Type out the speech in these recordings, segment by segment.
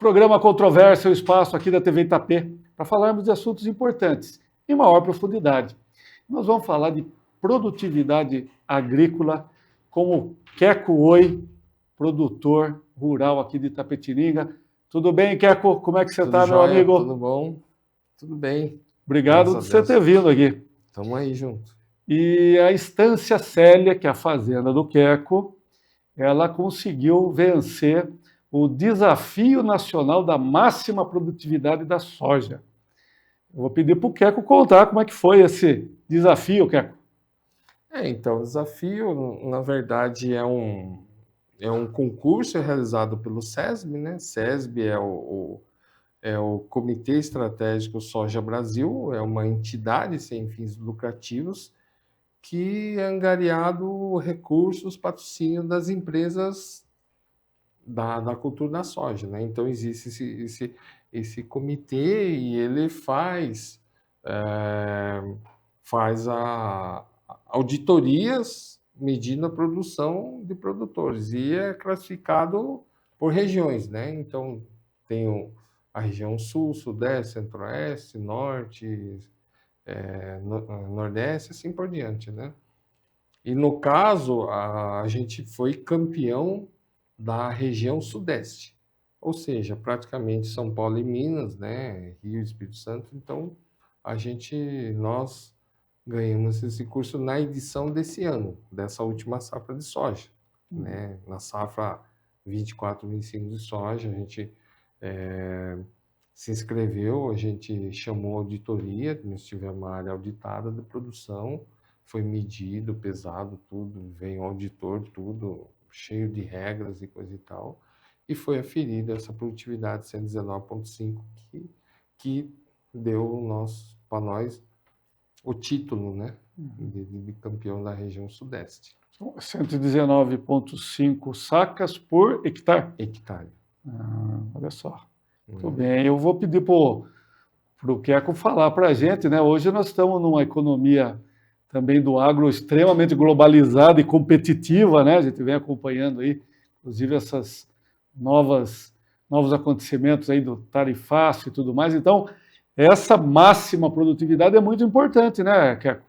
Programa Controvérsia, o espaço aqui da TV Itapê, para falarmos de assuntos importantes em maior profundidade. Nós vamos falar de produtividade agrícola com o Queco Oi, produtor rural aqui de Itapetininga. Tudo bem, Queco? Como é que você está, meu amigo? Tudo bom? Tudo bem. Obrigado por você ter vindo aqui. Estamos aí junto. E a Estância Célia, que é a fazenda do Queco, ela conseguiu vencer o Desafio Nacional da Máxima Produtividade da Soja. Eu vou pedir para o Queco contar como é que foi esse desafio, Queco. Então, o desafio, na verdade, é um concurso realizado pelo SESB, né? SESB é o Comitê Estratégico Soja Brasil, é uma entidade sem fins lucrativos que é angariado recursos, patrocínio das empresas da cultura da soja, né? Então existe esse comitê e ele faz auditorias medindo a produção de produtores e é classificado por regiões, né? Então tem a região sul, sudeste, centro-oeste, norte, nordeste, assim por diante, né? E no caso a gente foi campeão da região sudeste, ou seja, praticamente São Paulo e Minas, né, Rio e Espírito Santo. Então, nós ganhamos esse curso na edição desse ano, dessa última safra de soja, né, na safra 24, 25 de soja, a gente se inscreveu, a gente chamou auditoria, nós tivemos uma área auditada de produção, foi medido, pesado, tudo, veio um auditor, tudo cheio de regras e coisa e tal, e foi aferida essa produtividade 119,5 que deu para nós o título, né, de campeão da região sudeste. 119,5 sacas por hectare? Hectare. Olha só. Muito bem. Eu vou pedir para o Queco falar para a gente, né? Hoje nós estamos numa economia também do agro extremamente globalizada e competitiva, né? A gente vem acompanhando aí, inclusive, esses novos acontecimentos aí do tarifaço e tudo mais. Então, essa máxima produtividade é muito importante, né, Queco?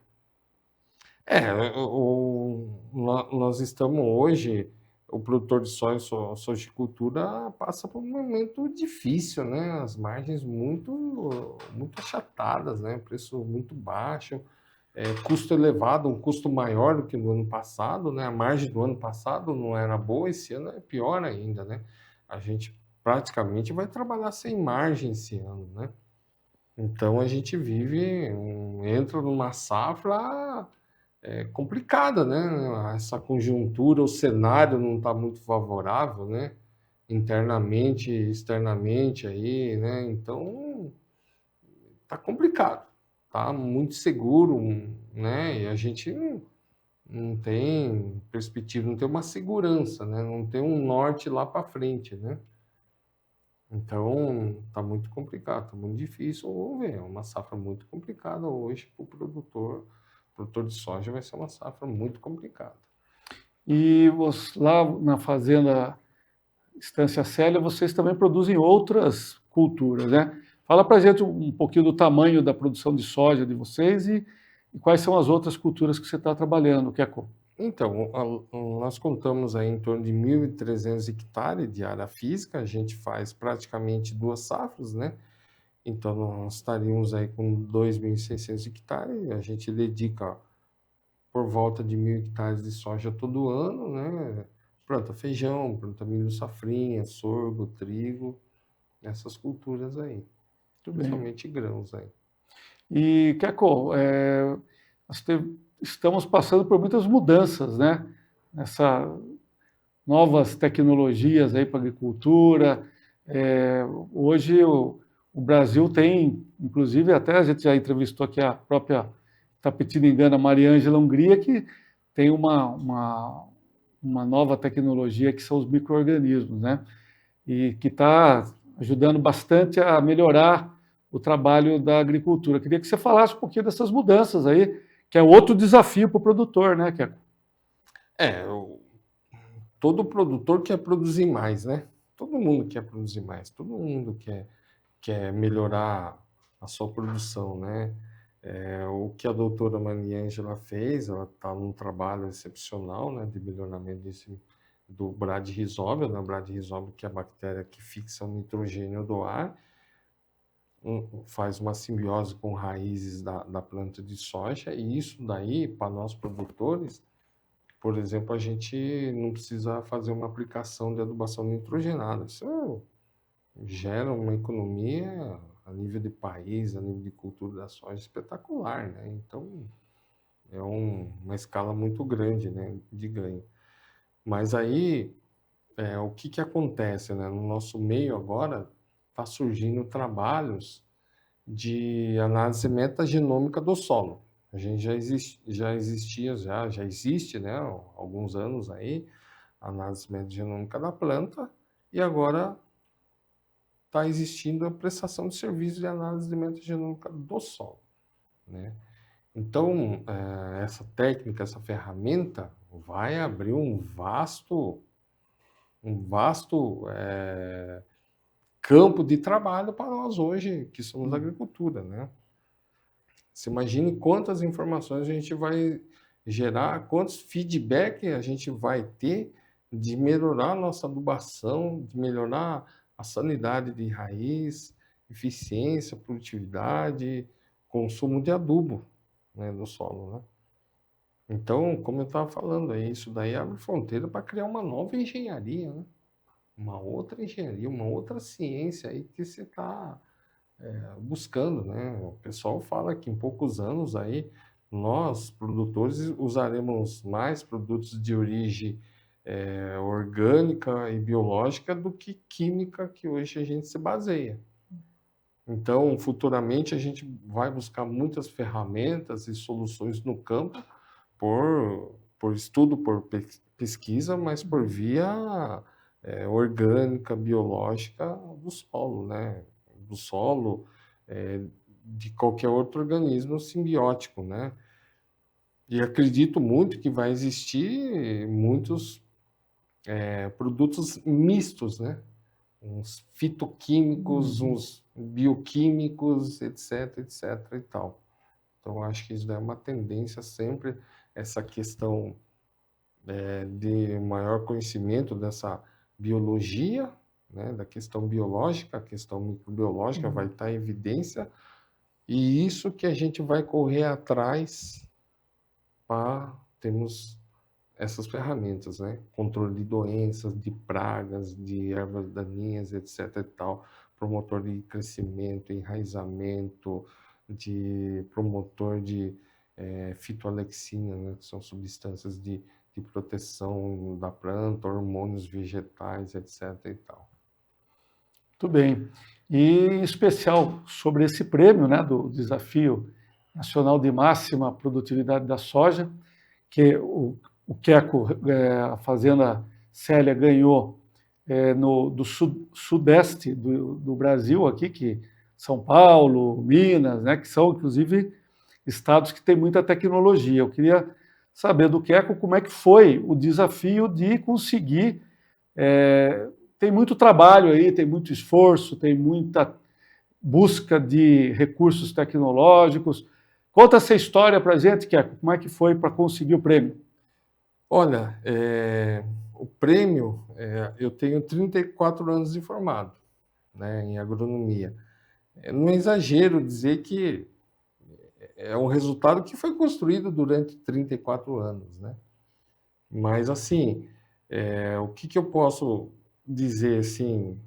Nós estamos hoje, o produtor de soja, sojicultura, passa por um momento difícil, né? As margens muito achatadas, né? Preço muito baixo, custo elevado, um custo maior do que no ano passado, né? A margem do ano passado não era boa, esse ano é pior ainda, né? A gente praticamente vai trabalhar sem margem esse ano, né? Então a gente entra numa safra complicada, né? Essa conjuntura, o cenário não está muito favorável, né? Internamente, externamente aí, né? Então tá complicado, tá muito seguro, né? E a gente não tem perspectiva, não tem uma segurança, né? Não tem um norte lá para frente, né? Então tá muito complicado, tá muito difícil. Vamos ver, é uma safra muito complicada hoje para o produtor. Produtor de soja vai ser uma safra muito complicada. E lá na fazenda Estância Célia, vocês também produzem outras culturas, né? Fala para a gente um pouquinho do tamanho da produção de soja de vocês e quais são as outras culturas que você está trabalhando, Queco. Então, nós contamos aí em torno de 1.300 hectares de área física, a gente faz praticamente 2 safras, né? Então, nós estaríamos aí com 2.600 hectares, a gente dedica por volta de 1.000 hectares de soja todo ano, né? Planta feijão, planta milho safrinha, sorgo, trigo, essas culturas aí, principalmente grãos aí. E, Queco, estamos passando por muitas mudanças, né? Novas tecnologias aí para a agricultura. Hoje o Brasil tem, inclusive até a gente já entrevistou aqui a própria Itapetiningana Mariângela Hungria, que tem uma nova tecnologia que são os micro-organismos, né? E que está ajudando bastante a melhorar o trabalho da agricultura. Queria que você falasse um pouquinho dessas mudanças aí, que é outro desafio para o produtor, né, Queco? Todo produtor quer produzir mais, né? todo mundo quer produzir mais, todo mundo quer melhorar a sua produção, né? O que a doutora Mariângela fez, ela está num trabalho excepcional, né, de melhoramento do bradyrhizóbio, né? O bradyrhizóbio, que é a bactéria que fixa o nitrogênio do ar, faz uma simbiose com raízes da planta de soja, e isso daí, para nós produtores, por exemplo, a gente não precisa fazer uma aplicação de adubação nitrogenada. Isso gera uma economia a nível de país, a nível de cultura da soja espetacular, né? Então, é uma escala muito grande, né, de ganho. Mas aí, o que acontece, né? No nosso meio agora, está surgindo trabalhos de análise metagenômica do solo. A gente já existe, né, há alguns anos aí, análise metagenômica da planta, e agora está existindo a prestação de serviço de análise metagenômica do solo, né? Então, essa técnica, essa ferramenta vai abrir um vasto campo de trabalho para nós hoje, que somos agricultura, né? Você imagine quantas informações a gente vai gerar, quantos feedback a gente vai ter de melhorar a nossa adubação, de melhorar a sanidade de raiz, eficiência, produtividade, consumo de adubo, né, no solo, né? Então, como eu estava falando, isso daí abre fronteira para criar uma nova engenharia, né? Uma outra engenharia, uma outra ciência aí que você está buscando, né? O pessoal fala que em poucos anos aí nós, produtores, usaremos mais produtos de origem orgânica e biológica do que química que hoje a gente se baseia. Então, futuramente a gente vai buscar muitas ferramentas e soluções no campo por estudo, por pesquisa, mas por via orgânica, biológica do solo, né? Do solo, eh, de qualquer outro organismo simbiótico, né? E acredito muito que vai existir muitos produtos mistos, né? Uns fitoquímicos, uns bioquímicos, etc, etc e tal. Então, acho que isso é uma tendência sempre, essa questão de maior conhecimento dessa biologia, né, da questão biológica, a questão microbiológica vai estar em evidência, e isso que a gente vai correr atrás para termos essas ferramentas, né? Controle de doenças, de pragas, de ervas daninhas, etc e tal, promotor de crescimento, enraizamento, de promotor de fitoalexina, né? Que são substâncias de proteção da planta, hormônios vegetais, etc e tal. Muito bem. E em especial sobre esse prêmio, né, do Desafio Nacional de Máxima Produtividade da Soja, que o Queco, a Fazenda Célia, ganhou do sudeste do Brasil, aqui, que São Paulo, Minas, né, que são, inclusive, estados que têm muita tecnologia. Eu queria saber do Queco como é que foi o desafio de conseguir. Tem muito trabalho aí, tem muito esforço, tem muita busca de recursos tecnológicos. Conta essa história para a gente, Queco, como é que foi para conseguir o prêmio? Olha, o prêmio, eu tenho 34 anos de formado, né, em agronomia. Não é exagero dizer que é um resultado que foi construído durante 34 anos, né? Mas, assim, o que eu posso dizer, assim,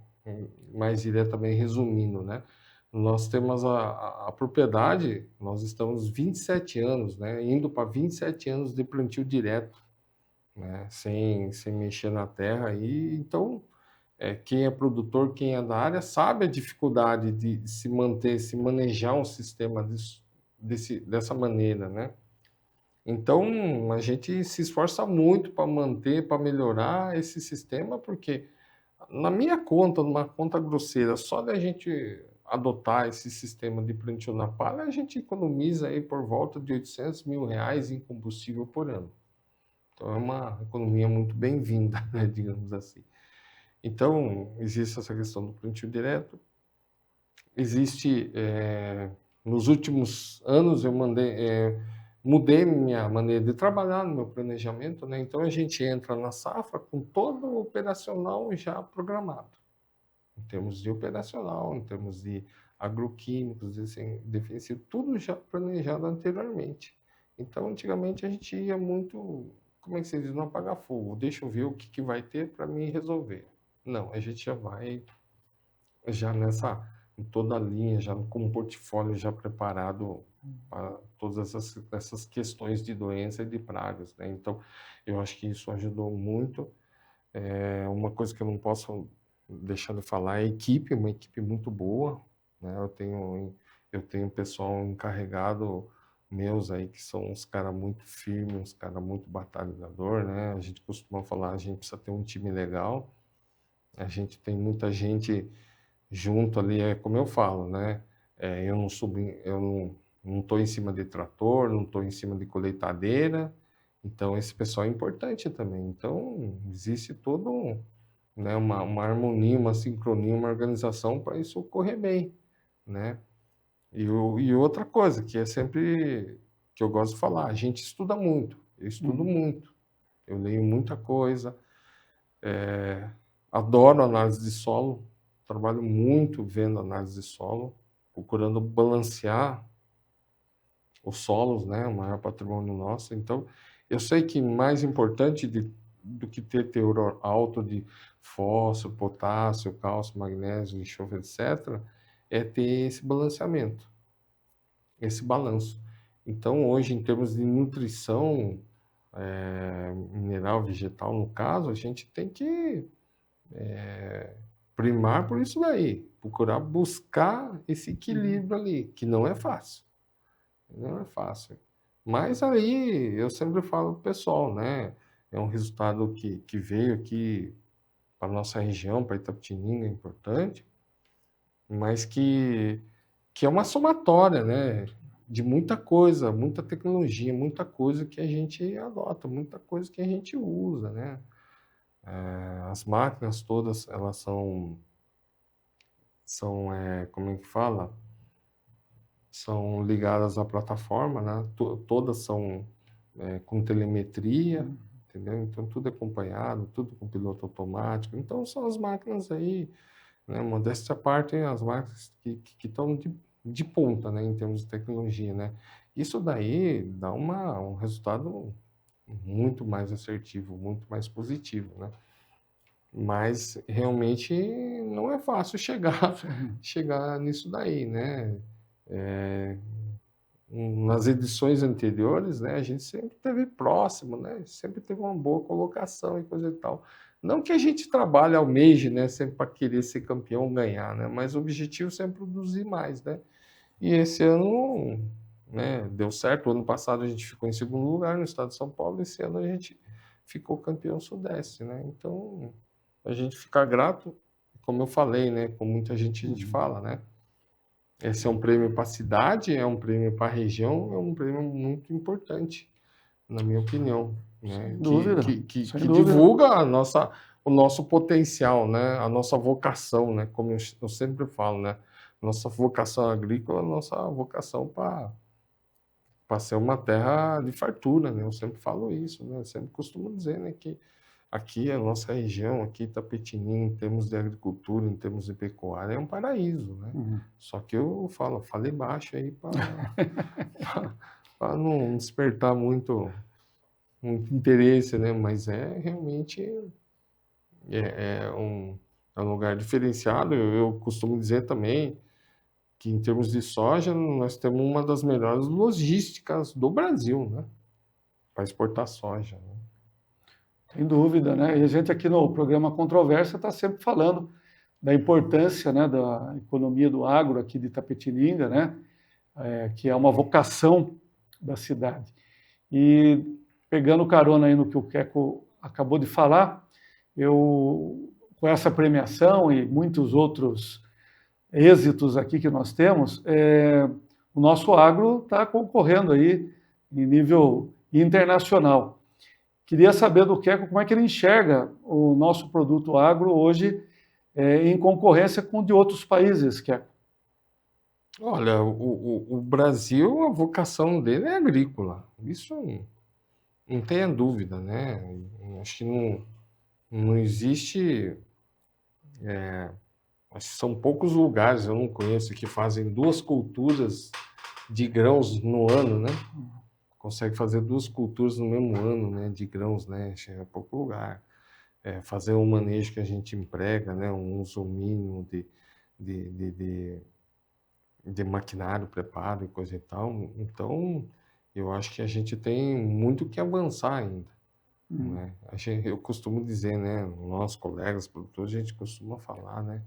mais diretamente, resumindo, né? Nós temos a propriedade, nós estamos 27 anos, né? Indo para 27 anos de plantio direto, né? Sem mexer na terra. E, então, quem é produtor, quem é da área, sabe a dificuldade de se manter, se manejar um sistema dessa maneira, né? Então, a gente se esforça muito para manter, para melhorar esse sistema, porque na minha conta, numa conta grosseira, só da gente adotar esse sistema de plantio na palha, a gente economiza aí por volta de R$ 800 mil em combustível por ano. Então, é uma economia muito bem-vinda, né, digamos assim. Então, existe essa questão do plantio direto. Existe, nos últimos anos, mudei minha maneira de trabalhar no meu planejamento, né? Então, a gente entra na safra com todo o operacional já programado, em termos de operacional, em termos de agroquímicos, defensivo, tudo já planejado anteriormente. Então, antigamente, a gente ia muito, como é que se diz, não apagar fogo, deixa eu ver o que vai ter para mim resolver. Não, a gente já vai já em toda a linha, já com um portfólio já preparado para todas essas questões de doença e de pragas, né? Então, eu acho que isso ajudou muito. Uma coisa que eu não posso deixar de falar é a equipe, uma equipe muito boa, né? Eu tenho pessoal encarregado meus aí que são uns caras muito firmes, uns caras muito batalhador, né? A gente costuma falar, a gente precisa ter um time legal. A gente tem muita gente junto ali, é como eu falo, né? Eu não estou em cima de trator, não estou em cima de colheitadeira, então esse pessoal é importante também. Então existe todo né, uma harmonia, uma sincronia, uma organização para isso ocorrer bem, né? E outra coisa que é sempre que eu gosto de falar, a gente estuda muito, eu estudo muito, eu leio muita coisa, adoro análise de solo, trabalho muito vendo análise de solo, procurando balancear os solos, né, o maior patrimônio nosso. Então, eu sei que mais importante do que ter teor alto de fósforo, potássio, cálcio, magnésio, enxofre, etc., é ter esse balanceamento, esse balanço. Então, hoje, em termos de nutrição, mineral, vegetal, no caso, a gente tem que primar por isso daí, procurar buscar esse equilíbrio ali, que não é fácil. Não é fácil. Mas aí eu sempre falo pro pessoal, né? É um resultado que veio aqui para nossa região, para Itapetininga, é importante, mas que é uma somatória, né? De muita coisa, muita tecnologia, muita coisa que a gente adota, muita coisa que a gente usa, né? As máquinas todas, elas como é que fala? São ligadas à plataforma, né? Todas são com telemetria, entendeu? Então tudo é acompanhado, tudo com piloto automático. Então são as máquinas aí, né? Modéstia à parte, as máquinas que estão de ponta, né? Em termos de tecnologia, né? Isso daí dá um resultado muito mais assertivo, muito mais positivo, né? Mas realmente não é fácil chegar nisso daí, né? Nas edições anteriores, né, a gente sempre teve próximo, né? Sempre teve uma boa colocação e coisa e tal. Não que a gente trabalhe, almeje, né, sempre para querer ser campeão, ganhar, né? Mas o objetivo sempre é produzir mais, né? E esse ano, né, deu certo. O ano passado a gente ficou em segundo lugar no estado de São Paulo, esse ano a gente ficou campeão sudeste, né? Então, a gente fica grato, como eu falei, né, com muita gente a gente fala, né? Esse é um prêmio para a cidade, é um prêmio para a região, é um prêmio muito importante, na minha opinião, né? Sem dúvida, Que sem dúvida. divulga o nosso potencial, né? A nossa vocação, né? Como eu sempre falo, né? Nossa vocação agrícola, nossa vocação para ser uma terra de fartura, né? Eu sempre falo isso, né? Eu sempre costumo dizer, né, que aqui a nossa região, aqui Itapetininga, em termos de agricultura, em termos de pecuária, é um paraíso, né? Só que eu falei baixo aí para não despertar muito interesse, né? Mas realmente é um lugar diferenciado. Eu costumo dizer também que em termos de soja, nós temos uma das melhores logísticas do Brasil, né? Para exportar soja, né? Sem dúvida, né? E a gente aqui no programa Controvérsia está sempre falando da importância, né, da economia do agro aqui de Itapetininga, né? Que é uma vocação da cidade. E pegando carona aí no que o Queco acabou de falar, eu, com essa premiação e muitos outros êxitos aqui que nós temos, o nosso agro está concorrendo aí em nível internacional. Queria saber do Queco como é que ele enxerga o nosso produto agro hoje em concorrência com o de outros países, Queco. Olha, o Brasil, a vocação dele é agrícola. Isso não tenha dúvida, né? Acho que não existe. Acho que são poucos lugares, eu não conheço, que fazem duas culturas de grãos no ano, né? Consegue fazer duas culturas no mesmo ano, né? De grãos, né? Acho que é pouco lugar. Fazer um manejo que a gente emprega, né? Um uso mínimo de, de, de, de maquinário, preparo e coisa e tal. Então, eu acho que a gente tem muito que avançar ainda, né? Eu costumo dizer, né? Nossos colegas produtores, a gente costuma falar, né?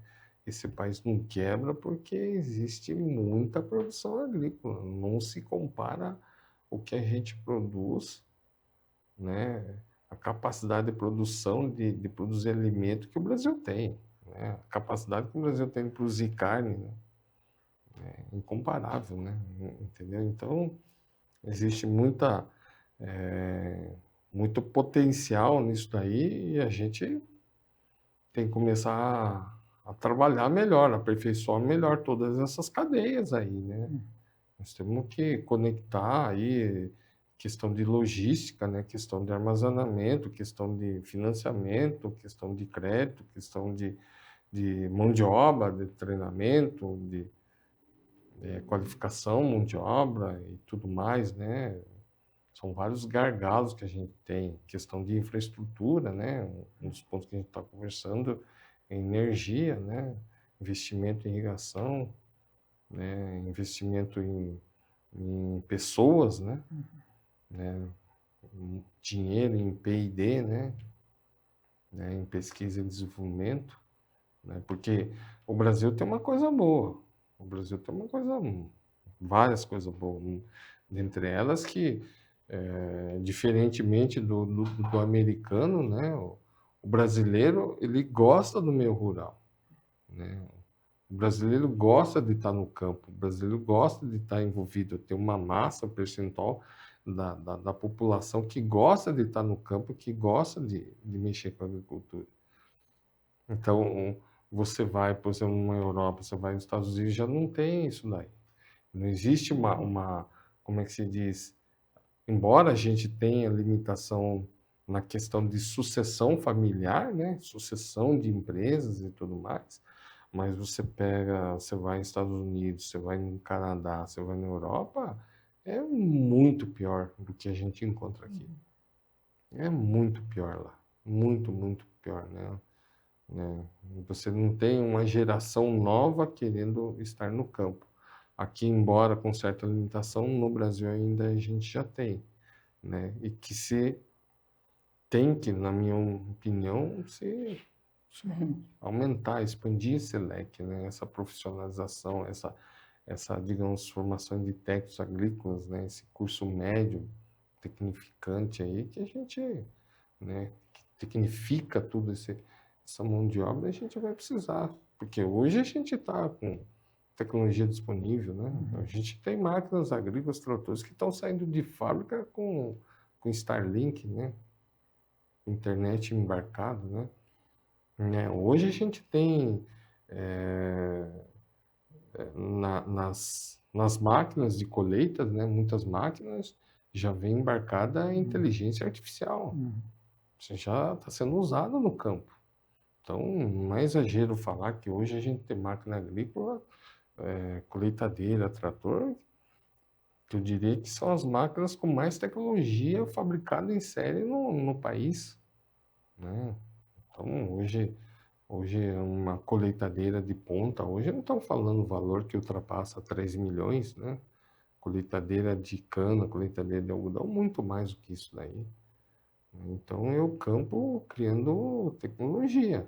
Esse país não quebra porque existe muita produção agrícola. Não se compara o que a gente produz, né? A capacidade de produção de produzir alimento que o Brasil tem, né? A capacidade que o Brasil tem de produzir carne, né? É incomparável, né? Entendeu? Então, existe muito potencial nisso daí e a gente tem que começar a trabalhar melhor, aperfeiçoar melhor todas essas cadeias aí, né? Nós temos que conectar aí questão de logística, né? Questão de armazenamento, questão de financiamento, questão de crédito, questão de mão de obra, de treinamento, de qualificação, mão de obra e tudo mais, né? São vários gargalos que a gente tem, questão de infraestrutura, né? Um dos pontos que a gente está conversando é energia, né? Investimento em irrigação, né? Investimento em pessoas, né? Dinheiro em P&D, né? Em pesquisa e desenvolvimento, né? Porque o Brasil tem uma coisa boa, o Brasil tem uma coisa, várias coisas boas, dentre elas que diferentemente do americano, né? O brasileiro ele gosta do meio rural, né? O brasileiro gosta de estar no campo, o brasileiro gosta de estar envolvido, tem uma massa percentual da população que gosta de estar no campo, que gosta de mexer com a agricultura. Então, você vai, por exemplo, na Europa, você vai nos Estados Unidos, já não tem isso daí. Não existe como é que se diz? Embora a gente tenha limitação na questão de sucessão familiar, né? Sucessão de empresas e tudo mais, mas você vai nos Estados Unidos, você vai no Canadá, você vai na Europa, é muito pior do que a gente encontra aqui. É muito pior lá. Muito, muito pior, né? Você não tem uma geração nova querendo estar no campo. Aqui, embora com certa limitação, no Brasil ainda a gente já tem, né? E que se tem que, na minha opinião, se aumentar, expandir esse leque, né? Essa profissionalização, digamos, formação de técnicos agrícolas, né? Esse curso médio, tecnificante aí, que a gente, né? Que tecnifica tudo essa mão de obra, a gente vai precisar, porque hoje a gente está com tecnologia disponível, né? A gente tem máquinas agrícolas, tratores que estão saindo de fábrica com Starlink, né? Internet embarcado, né? Hoje a gente tem nas máquinas de colheitas, né? Muitas máquinas já vem embarcada a inteligência artificial. Isso já está sendo usado no campo. Então, não é exagero falar que hoje a gente tem máquina agrícola, colheitadeira, trator, que eu diria que são as máquinas com mais tecnologia fabricada em série no país, né? Então, hoje uma colheitadeira de ponta, hoje não estão falando valor que ultrapassa 3 milhões, né? Colheitadeira de cana, colheitadeira de algodão, muito mais do que isso daí. Então, é o campo criando tecnologia.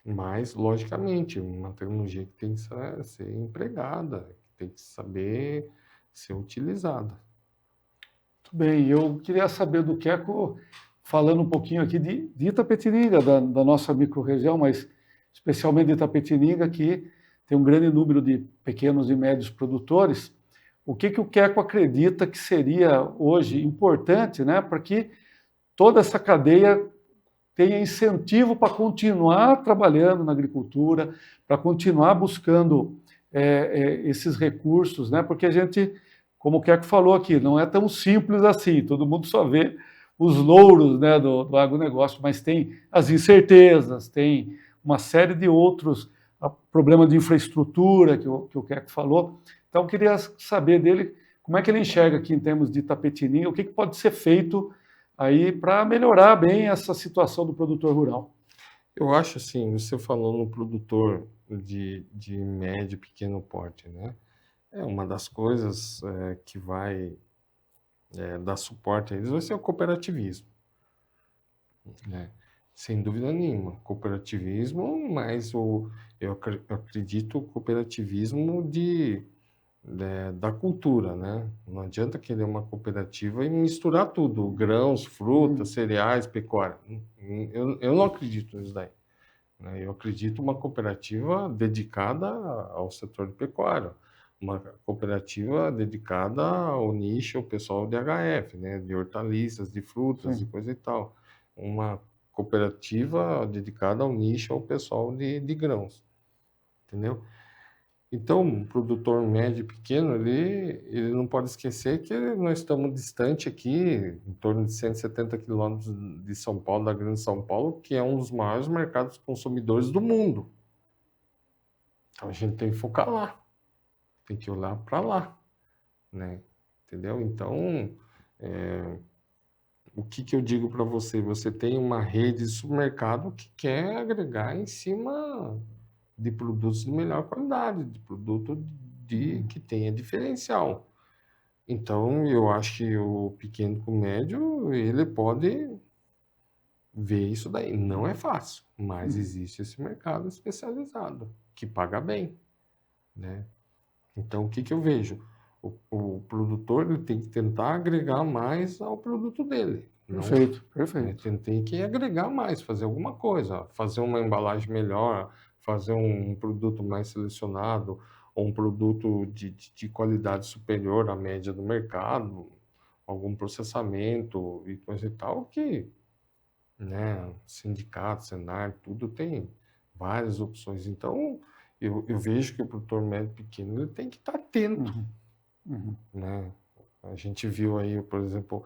Mas, logicamente, uma tecnologia que tem que ser empregada, que tem que saber ser utilizada. Muito bem, eu queria saber do Queco, falando um pouquinho aqui de Itapetininga, da nossa microrregião, mas especialmente de Itapetininga, que tem um grande número de pequenos e médios produtores. O que o Queco acredita que seria hoje importante, né, para que toda essa cadeia tenha incentivo para continuar trabalhando na agricultura, para continuar buscando esses recursos, né? Porque a gente, como o Queco falou aqui, não é tão simples assim, todo mundo só vê os louros, né, do agronegócio, mas tem as incertezas, tem uma série de outros problemas de infraestrutura que o Queco falou. Então, eu queria saber dele como é que ele enxerga aqui em termos de Itapetininga, o que pode ser feito aí para melhorar bem essa situação do produtor rural. Eu acho assim, você falou no produtor de médio e pequeno porte, né? É uma das coisas que vai dar suporte a eles vai ser o cooperativismo, né? Sem dúvida nenhuma, cooperativismo, mas eu acredito o cooperativismo da cultura, né? Não adianta querer uma cooperativa e misturar tudo, grãos, frutas, cereais, pecuária. Eu não acredito nisso daí, né? Eu acredito uma cooperativa dedicada ao setor de pecuária, uma cooperativa dedicada ao nicho, ao pessoal de HF, né? De hortaliças, de frutas e Sim. coisa e tal. Uma cooperativa dedicada ao nicho, ao pessoal de grãos, entendeu? Então, o produtor médio e pequeno, ele não pode esquecer que nós estamos distante aqui, em torno de 170 quilômetros de São Paulo, da Grande São Paulo, que é um dos maiores mercados consumidores do mundo. Então, a gente tem que focar lá, tem que olhar para lá, né? Entendeu? Então, o que eu digo para você? Você tem uma rede de supermercado que quer agregar em cima de produtos de melhor qualidade, de produto que tenha diferencial. Então, eu acho que o pequeno com o médio, ele pode ver isso daí. Não é fácil, mas existe esse mercado especializado, que paga bem, né? Então, o que eu vejo? O produtor ele tem que tentar agregar mais ao produto dele. Perfeito, Não, né? perfeito. Tem que agregar mais, fazer alguma coisa, fazer uma embalagem melhor, fazer um produto mais selecionado, ou um produto de qualidade superior à média do mercado, algum processamento e coisa e tal, que, né, sindicato, Senar, tudo tem várias opções. Então, eu vejo que o produtor médio e pequeno ele tem que estar atento, né? A gente viu aí, por exemplo,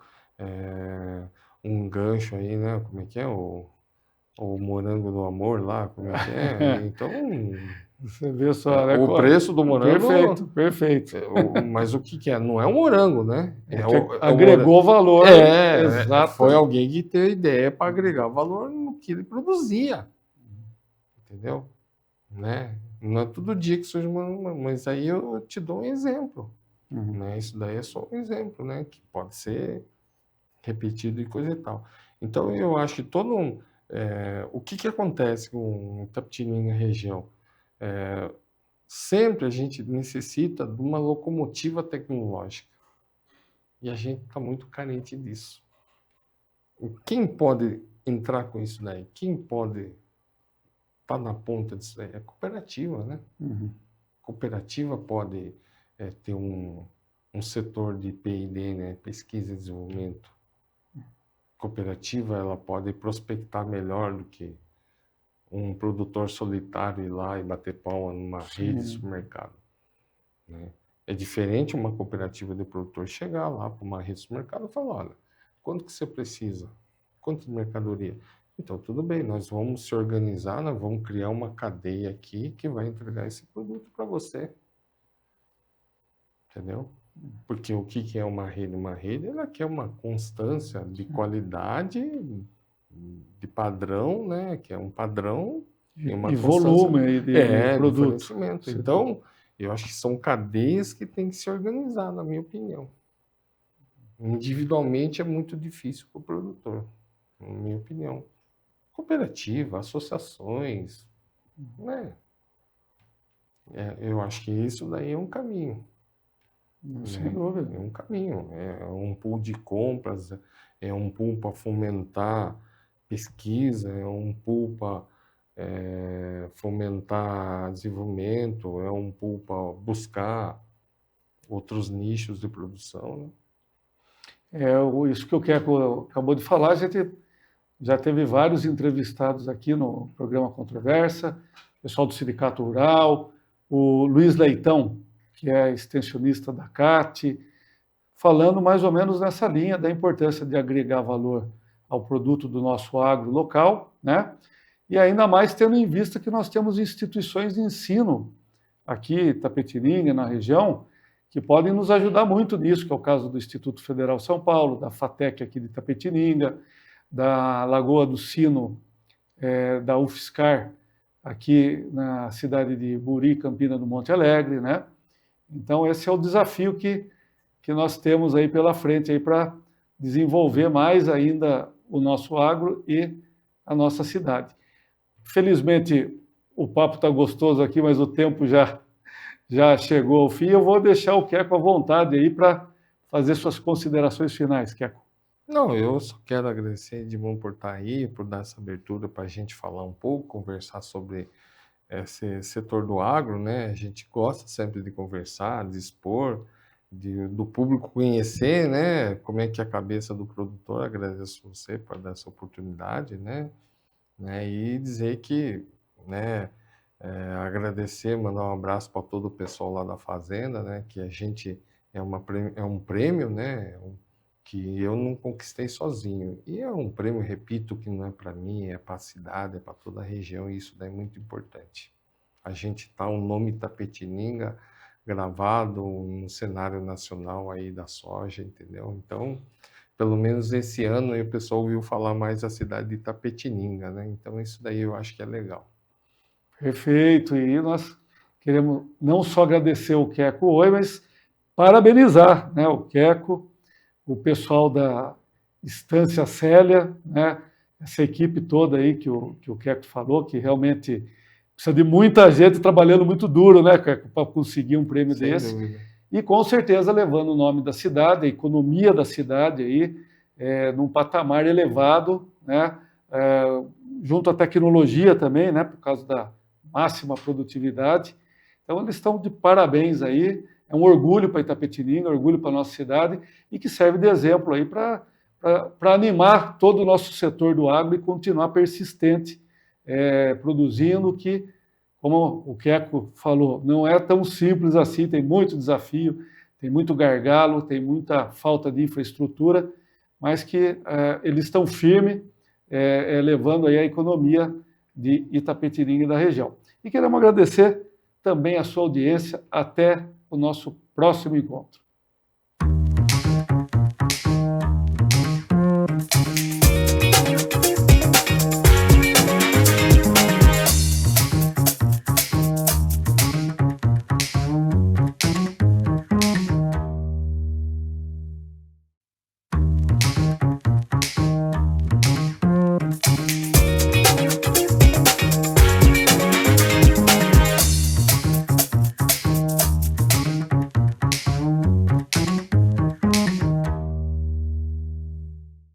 um gancho aí, né? Como é que é? O morango do amor lá, como é que é? Então, Você vê só, né? o preço do Perfeito, morango, perfeito. mas o que que é? Não é um morango, né? É que É o morango. agregou valor, Foi exato. alguém que teve ideia para agregar valor no que ele produzia, entendeu? Né? Não é todo dia que surge uma, mas aí eu te dou um exemplo, né? Isso daí é só um exemplo, né? Que pode ser repetido e coisa e tal. Então eu acho que o que acontece com Itapetininga região? Sempre a gente necessita de uma locomotiva tecnológica e a gente está muito carente disso. Quem pode entrar com isso daí? Quem pode estar na ponta disso daí? É a cooperativa, né? Cooperativa pode ter um setor de P&D, né? Pesquisa e desenvolvimento. Cooperativa ela pode prospectar melhor do que um produtor solitário ir lá e bater palma numa rede de supermercado, né? É diferente uma cooperativa de produtor chegar lá para uma rede de supermercado e falar, olha, quanto que você precisa? Quanto de mercadoria? Então, tudo bem, nós vamos se organizar, nós vamos criar uma cadeia aqui que vai entregar esse produto para você. Entendeu? Porque o que é uma rede? Uma rede, ela quer uma constância de qualidade, de padrão, né? Que é um padrão e uma E constância volume aí de de produto. fornecimento. Então, eu acho que são cadeias que têm que se organizar, na minha opinião. Individualmente é muito difícil para o produtor, na minha opinião. Cooperativa, associações, né? Eu acho que isso daí é um caminho. Sem Né? dúvida. É um caminho, é um pool de compras, é um pool para fomentar pesquisa, é um pool para fomentar desenvolvimento, é um pool para buscar outros nichos de produção, né? Isso que o Queco acabou de falar, a gente já teve vários entrevistados aqui no programa Controversa, pessoal do Sindicato Rural, o Luiz Leitão, que é extensionista da CAT, falando mais ou menos nessa linha da importância de agregar valor ao produto do nosso agro local, né? E ainda mais tendo em vista que nós temos instituições de ensino aqui em Itapetininga, na região, que podem nos ajudar muito nisso, que é o caso do Instituto Federal São Paulo, da FATEC aqui de Itapetininga, da Lagoa do Sino, da UFSCar, aqui na cidade de Buri, Campina do Monte Alegre, né? Então, esse é o desafio que nós temos aí pela frente aí para desenvolver mais ainda o nosso agro e a nossa cidade. Felizmente, o papo está gostoso aqui, mas o tempo já chegou ao fim. Eu vou deixar o Queco à vontade aí para fazer suas considerações finais, Queco. Não, eu só quero agradecer, Edmond, por estar aí, por dar essa abertura para a gente falar um pouco, conversar sobre esse setor do agro, né? A gente gosta sempre de conversar, de expor, do público conhecer, né? Como é que é a cabeça do produtor. Agradeço você por dar essa oportunidade, né? E dizer que, né? Agradecer, mandar um abraço para todo o pessoal lá da fazenda, né? Que a gente é um prêmio, né? Que eu não conquistei sozinho. E é um prêmio, repito, que não é para mim, é para a cidade, é para toda a região, e isso daí é muito importante. A gente está um nome Itapetininga gravado no cenário nacional aí da soja, entendeu? Então, pelo menos esse ano aí o pessoal ouviu falar mais da cidade de Itapetininga, né? Então, isso daí eu acho que é legal. Perfeito, e nós queremos não só agradecer o Queco hoje, mas parabenizar, né, o Queco, o pessoal da Estância Célia, né, essa equipe toda aí que o Queco falou, que realmente precisa de muita gente trabalhando muito duro, né, Queco, para conseguir um prêmio Sem desse. dúvida. E com certeza levando o nome da cidade, a economia da cidade aí, num patamar elevado, né, junto à tecnologia também, né, por causa da máxima produtividade. Então, eles estão de parabéns aí. É um orgulho para Itapetininga, um orgulho para a nossa cidade e que serve de exemplo aí para animar todo o nosso setor do agro e continuar persistente, produzindo, que, como o Queco falou, não é tão simples assim, tem muito desafio, tem muito gargalo, tem muita falta de infraestrutura, mas que eles estão firmes, levando aí a economia de Itapetininga e da região. E queremos agradecer também a sua audiência. Até o nosso próximo encontro.